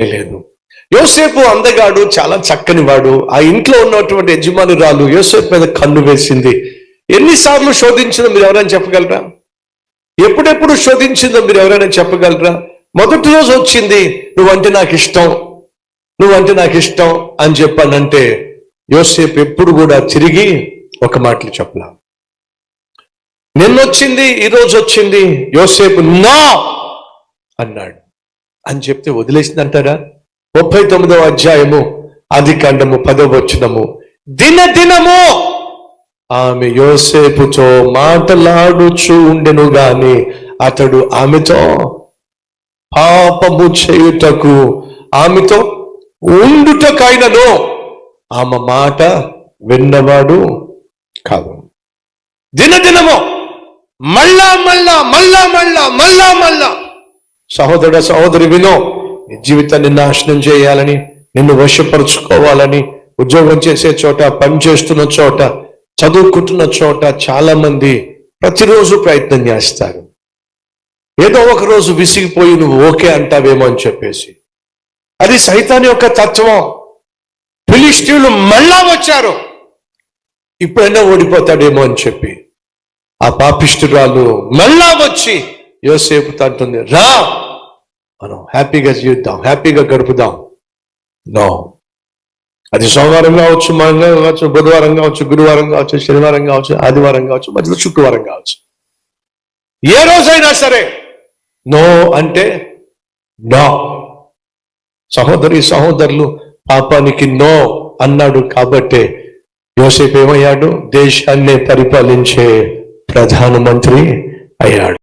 లేదు. యోసేపు అందగాడు, చాలా చక్కని వాడు. ఆ ఇంట్లో ఉన్నటువంటి యజమానురాలు యోసేపు మీద కన్ను వేసింది. ఎన్నిసార్లు శోధించిందో మీరు ఎవరైనా చెప్పగలరా? ఎప్పుడెప్పుడు శోధించిందో మీరు ఎవరైనా చెప్పగలరా? మొదటి రోజు వచ్చింది, నువ్వంటే నాకు ఇష్టం, నువ్వంటే నాకు ఇష్టం అని చెప్పానంటే యోసేపు ఎప్పుడు కూడా తిరిగి ఒక మాటలు చెప్పలా. నిన్నొచ్చింది, ఈరోజు వచ్చింది, యోసేపు నా అన్నాడు అని చెప్తే వదిలేసిందంటారా? 39వ అధ్యాయము ఆదికాండము 10వ వచనము, దినదినము ఆమె యోసేపుతో మాటలాడుచూ ఉండెను గాని అతడు ఆమెతో పాపము చేయుటకు, ఆమెతో ఉండుటకైనను ఆమె మాట విన్నవాడు కాదు. దినదినము మళ్ళా మళ్ళా మళ్ళా మళ్ళా మళ్ళా మళ్ళా, సహోదరుడ సహోదరి వినో, నీ జీవితాన్ని నాశనం చేయాలని, నిన్ను వశపరుచుకోవాలని, ఉద్యోగం చేసే చోట, పని చేస్తున్న చోట, చదువుకుంటున్న చోట చాలా మంది ప్రతిరోజు ప్రయత్నం చేస్తారు. ఏదో ఒక రోజు విసిగిపోయి నువ్వు ఓకే అంటావేమో అని చెప్పేసి. అది సైతాన్ యొక్క తత్వం. ఫిలిష్తీయులు మళ్ళా వచ్చారు, ఇప్పుడైనా ఓడిపోతాడేమో అని చెప్పి ఆ పాపిష్ఠురాలు మళ్ళా వచ్చి యోసేపుతో అంటుంది, రా మనం హ్యాపీగా జీవిద్దాం, హ్యాపీగా గడుపుదాం. నో, అది సోమవారం కావచ్చు, మంగళవారం కావచ్చు, బుధవారం కావచ్చు, గురువారం కావచ్చు, శనివారం కావచ్చు, ఆదివారం కావచ్చు, మధ్యలో శుక్రవారం కావచ్చు, ఏ రోజైనా సరే నో అంటే నో. సహోదరి సహోదరులు, పాపానికి నో అన్నాడు కాబట్టే యోసేపు ఏమయ్యాడు? దేశాన్ని పరిపాలించే ప్రధానమంత్రి అయ్యాడు.